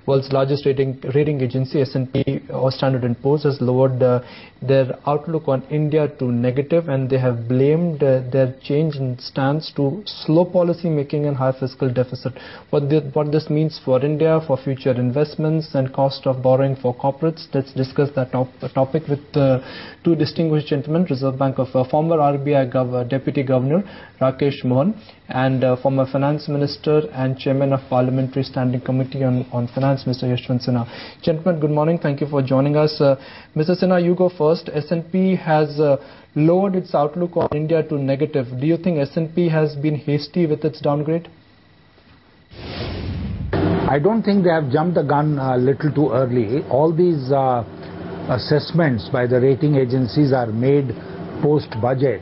world's largest rating agency, S&P or Standard & Poor's, has lowered their outlook on India to negative, and they have blamed their change in stance to slow policy making and high fiscal deficit. What this means for India, for future investments and cost of borrowing for corporates. Let's discuss that topic with two distinguished gentlemen, Reserve Bank of former RBI Deputy Governor Rakesh Mohan and former Finance Minister and Chairman of Parliamentary Standing Committee on Finance, Mr. Yashwant Sinha. Gentlemen, good morning. Thank you for joining us. Mr. Sinha, you go first. S&P has lowered its outlook on India to negative. Do you think S&P has been hasty with its downgrade? I don't think they have jumped the gun a little too early. All these assessments by the rating agencies are made post-budget,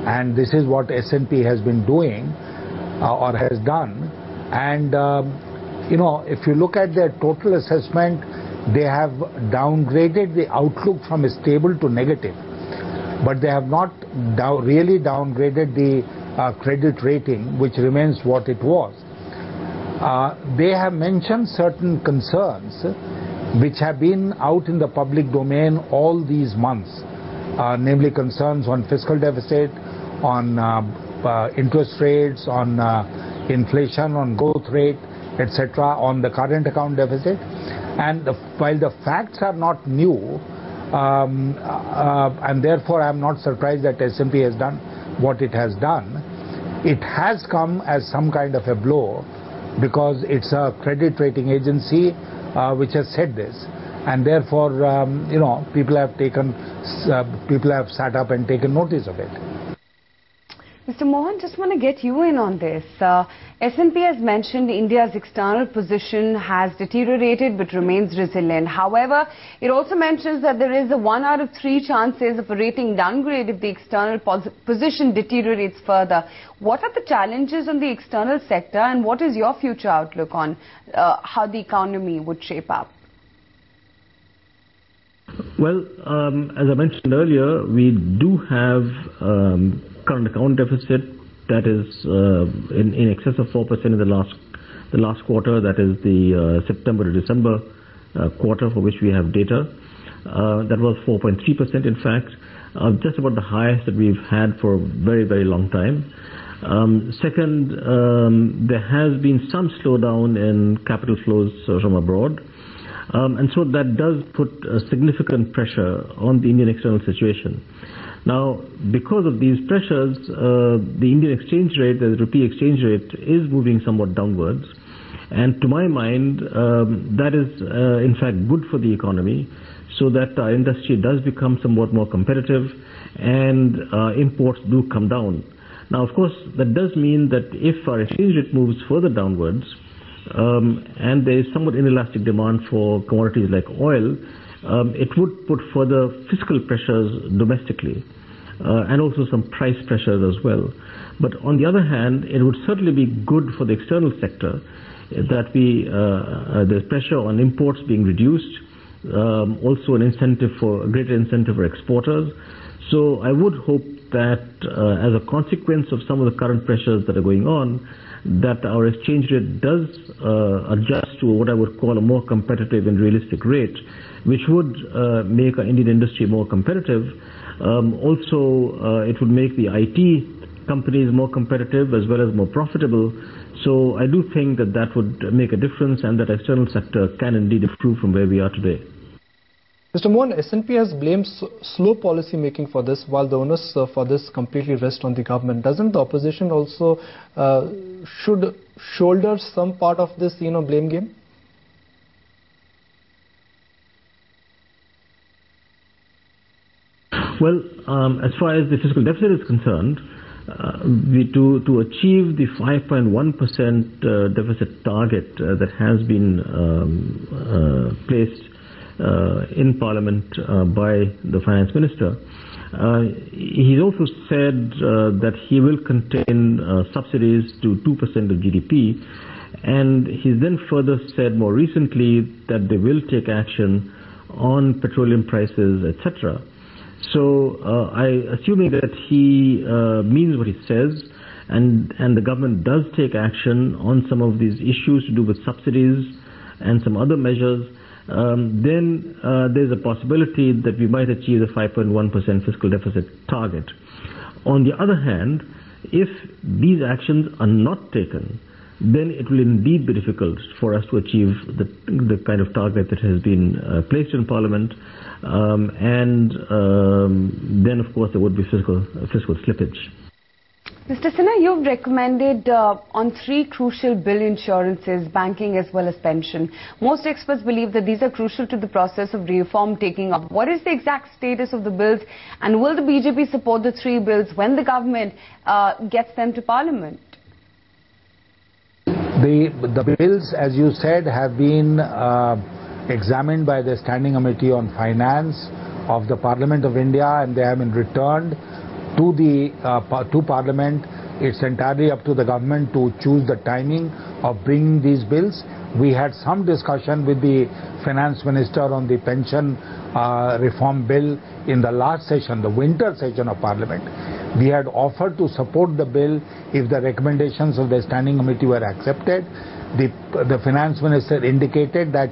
and this is what S&P has been doing or has done. And you know, if you look at their total assessment, they have downgraded the outlook from a stable to negative, but they have not really downgraded the credit rating, which remains what it was. They have mentioned certain concerns which have been out in the public domain all these months, namely concerns on fiscal deficit, on interest rates, on inflation, on growth rate, etc., on the current account deficit. And while the facts are not new, and therefore I am not surprised that S&P has done what it has done, it has come as some kind of a blow, because it's a credit rating agency which has said this, and therefore you know, people have sat up and taken notice of it. Mr. Mohan, just want to get you in on this. S&P has mentioned India's external position has deteriorated but remains resilient. However, it also mentions that there is a 1 out of 3 chances of a rating downgrade if the external position deteriorates further. What are the challenges on the external sector, and what is your future outlook on how the economy would shape up? Well, as I mentioned earlier, we do have current account deficit that is in excess of 4% in the last quarter. That is the September to December quarter, for which we have data. That was 4.3%, in fact, just about the highest that we've had for a very, very long time. Second, there has been some slowdown in capital flows from abroad. And so that does put a significant pressure on the Indian external situation. Now, because of these pressures, the Indian exchange rate, the rupee exchange rate, is moving somewhat downwards. And to my mind, that is in fact good for the economy, so that our industry does become somewhat more competitive and imports do come down. Now, of course, that does mean that if our exchange rate moves further downwards, and there is somewhat inelastic demand for commodities like oil, it would put further fiscal pressures domestically, and also some price pressures as well. But on the other hand, it would certainly be good for the external sector that there's pressure on imports being reduced, also a greater incentive for exporters. So I would hope that as a consequence of some of the current pressures that are going on, that our exchange rate does adjust to what I would call a more competitive and realistic rate, which would make our Indian industry more competitive. Also, it would make the IT companies more competitive as well as more profitable. So I do think that that would make a difference, and that external sector can indeed improve from where we are today. Mr. Mohan, S&P has blamed slow policy making for this, while the onus for this completely rests on the government. Doesn't the opposition also should shoulder some part of this, blame game? Well, as far as the fiscal deficit is concerned, to achieve the 5.1% deficit target that has been placed in Parliament by the Finance Minister, he's also said that he will contain subsidies to 2% of GDP, and he's then further said more recently that they will take action on petroleum prices, etc. So assuming that he means what he says, and the government does take action on some of these issues to do with subsidies, and some other measures, then there's a possibility that we might achieve the 5.1% fiscal deficit target. On the other hand, if these actions are not taken, then it will indeed be difficult for us to achieve the kind of target that has been placed in Parliament, and then of course there would be fiscal slippage. Mr. Sinha, you've recommended on 3 crucial bill insurances, banking as well as pension. Most experts believe that these are crucial to the process of reform taking up. What is the exact status of the bills, and will the BJP support the 3 bills when the government gets them to Parliament? The bills, as you said, have been examined by the Standing Committee on Finance of the Parliament of India, and they have been returned to Parliament. It's entirely up to the government to choose the timing of bringing these bills. We had some discussion with the Finance Minister on the pension reform bill in the last session, the winter session of Parliament. We had offered to support the bill if the recommendations of the Standing Committee were accepted. The Finance Minister indicated that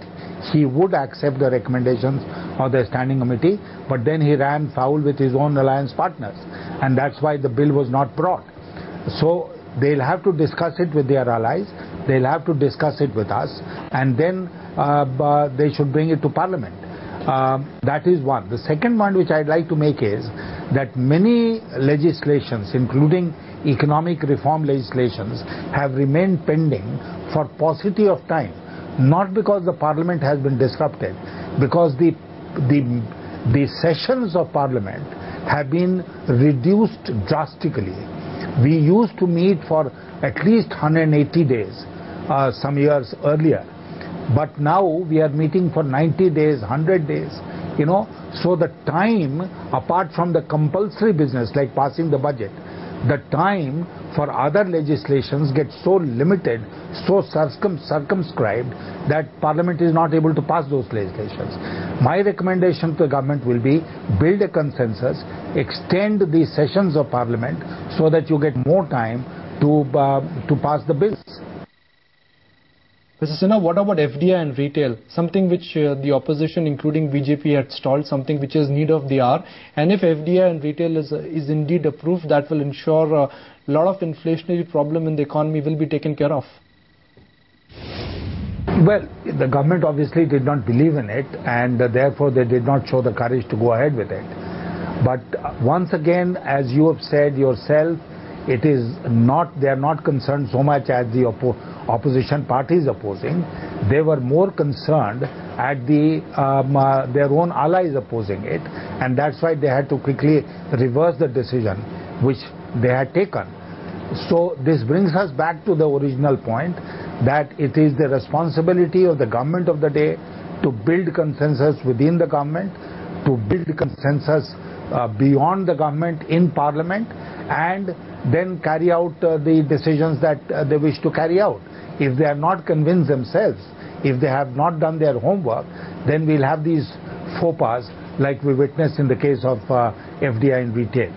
he would accept the recommendations of the Standing Committee, but then he ran foul with his own alliance partners, and that's why the bill was not brought. So they'll have to discuss it with their allies, they'll have to discuss it with us, and then they should bring it to Parliament. That is one. The second one which I'd like to make is that many legislations, including economic reform legislations, have remained pending for paucity of time, not because the Parliament has been disrupted, because the sessions of Parliament have been reduced drastically. We used to meet for at least 180 days some years earlier, but now we are meeting for 90 days, 100 days, so the time, apart from the compulsory business like passing the budget, the time for other legislations gets so limited, so circumscribed, that Parliament is not able to pass those legislations. My recommendation to the government will be build a consensus, extend the sessions of Parliament so that you get more time to pass the bills. Mr. Sinha, what about FDI and retail? Something which the opposition, including BJP, had stalled, something which is need of the hour. And if FDI and retail is indeed approved, that will ensure a lot of inflationary problem in the economy will be taken care of. Well, the government obviously did not believe in it, and therefore they did not show the courage to go ahead with it. But once again, as you have said yourself, it is not, they are not concerned so much as the opposition parties opposing. They were more concerned at their own allies opposing it, and that's why they had to quickly reverse the decision which they had taken. So this brings us back to the original point, that it is the responsibility of the government of the day to build consensus within the government, to build consensus beyond the government in Parliament, and then carry out the decisions that they wish to carry out. If they are not convinced themselves, if they have not done their homework, then we'll have these faux pas like we witnessed in the case of FDI in retail.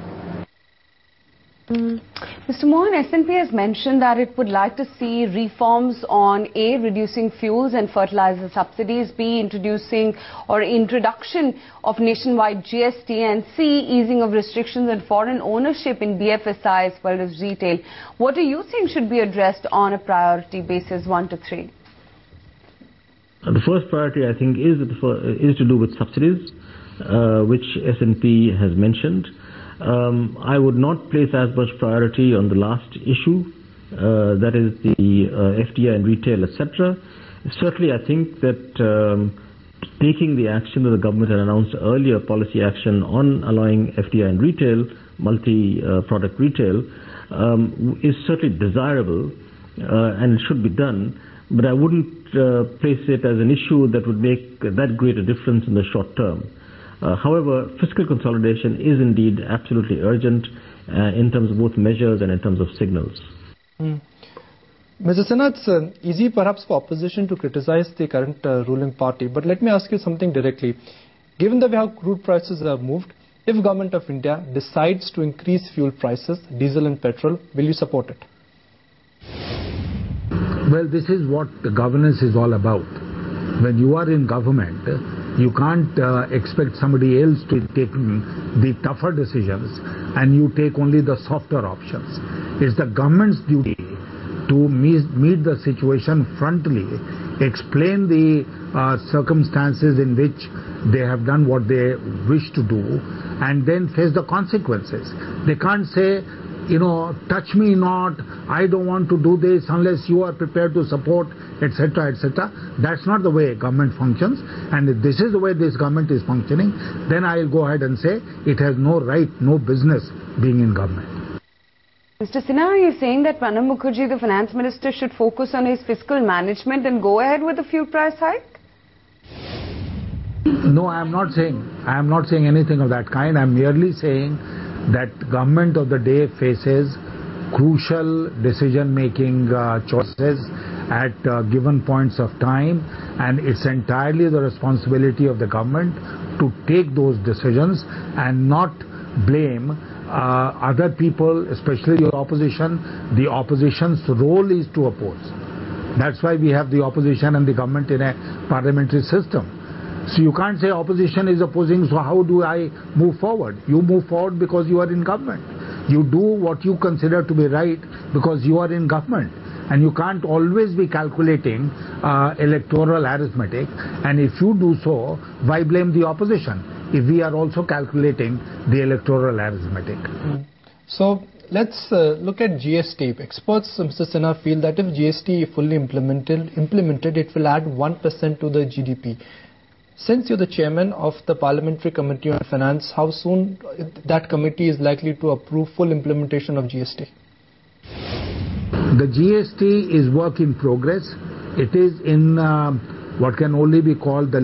Mr. Mohan, SNP has mentioned that it would like to see reforms on A, reducing fuels and fertilizer subsidies, B, introduction of nationwide GST, and C, easing of restrictions on foreign ownership in BFSI as well as retail. What do you think should be addressed on a priority basis 1 to 3? The first priority, I think, is to do with subsidies, which SNP has mentioned. I would not place as much priority on the last issue, that is the FDI and retail, etc. Certainly, I think that taking the action that the government had announced earlier, policy action on allowing FDI and retail, multi-product retail, is certainly desirable and it should be done. But I wouldn't place it as an issue that would make that great a difference in the short term. However, fiscal consolidation is indeed absolutely urgent in terms of both measures and in terms of signals. Mr. Sinha, it's easy perhaps for opposition to criticize the current ruling party, but let me ask you something directly. Given the way how crude prices have moved, if Government of India decides to increase fuel prices, diesel and petrol, will you support it? Well, this is what the governance is all about. When you are in government, you can't expect somebody else to take the tougher decisions and you take only the softer options. It's the government's duty to meet the situation frontally, explain the circumstances in which they have done what they wish to do, and then face the consequences. They can't say, touch me not, I don't want to do this unless you are prepared to support, etc., etc. That's not the way government functions, and if this is the way this government is functioning, then I'll go ahead and say it has no right, no business being in government. Mr. Sinha, are you saying that Pranab Mukherjee, the finance minister, should focus on his fiscal management and go ahead with the fuel price hike? No, I am not saying anything of that kind. I am merely saying that government of the day faces crucial decision-making choices at given points of time, and it's entirely the responsibility of the government to take those decisions and not blame other people, especially the opposition. The opposition's role is to oppose. That's why we have the opposition and the government in a parliamentary system. So you can't say opposition is opposing, so how do I move forward? You move forward because you are in government. You do what you consider to be right because you are in government. And you can't always be calculating electoral arithmetic. And if you do so, why blame the opposition if we are also calculating the electoral arithmetic? So let's look at GST. Experts, Mr. Sinha, feel that if GST is fully implemented, it will add 1% to the GDP. Since you're the chairman of the Parliamentary Committee on Finance, how soon that committee is likely to approve full implementation of GST? The GST is work in progress. It is in what can only be called the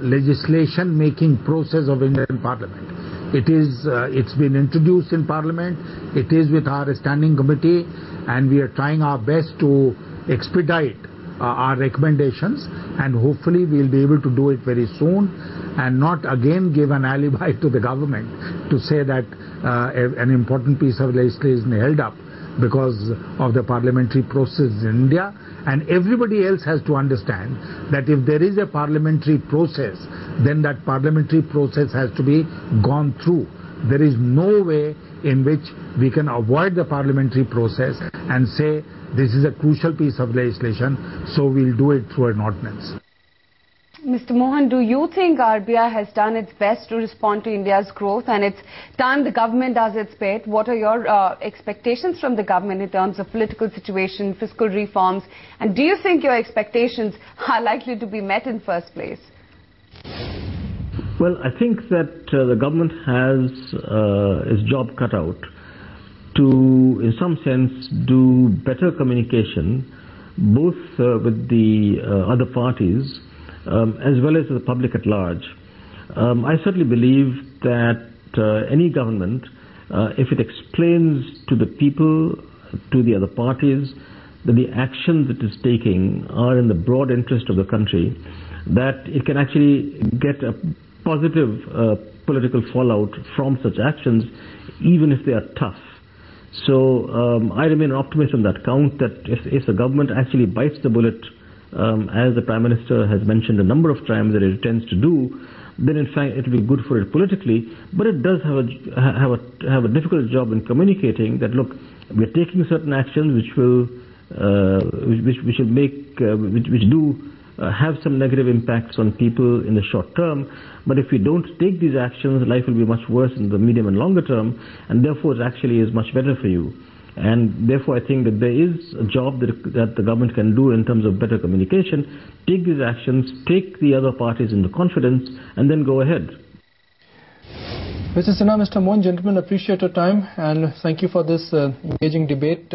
legislation making process of Indian Parliament. It's been introduced in Parliament. It is with our standing committee, and we are trying our best to expedite our recommendations, and hopefully we'll be able to do it very soon and not again give an alibi to the government to say that an important piece of legislation is held up because of the parliamentary process in India. And everybody else has to understand that if there is a parliamentary process, then that parliamentary process has to be gone through. There is no way in which we can avoid the parliamentary process and say this is a crucial piece of legislation, so we'll do it through an ordinance. Mr. Mohan, do you think RBI has done its best to respond to India's growth, and it's time the government does its bit? What are your expectations from the government in terms of political situation, fiscal reforms, and do you think your expectations are likely to be met in first place? Well, I think that the government has its job cut out to, in some sense, do better communication, both with the other parties as well as the public at large. I certainly believe that any government, if it explains to the people, to the other parties, that the actions it is taking are in the broad interest of the country, that it can actually get a positive political fallout from such actions, even if they are tough. So I remain an optimist on that count, that if the government actually bites the bullet, as the Prime Minister has mentioned a number of times that it intends to do, then in fact it will be good for it politically. But it does have a difficult job in communicating that, look, we are taking certain actions which will have some negative impacts on people in the short term, but if we don't take these actions, life will be much worse in the medium and longer term, and therefore it actually is much better for you. And therefore I think that there is a job that the government can do in terms of better communication, take these actions, take the other parties into confidence, and then go ahead. Mr. Sinha, Mr. Mohan, gentlemen, appreciate your time and thank you for this engaging debate.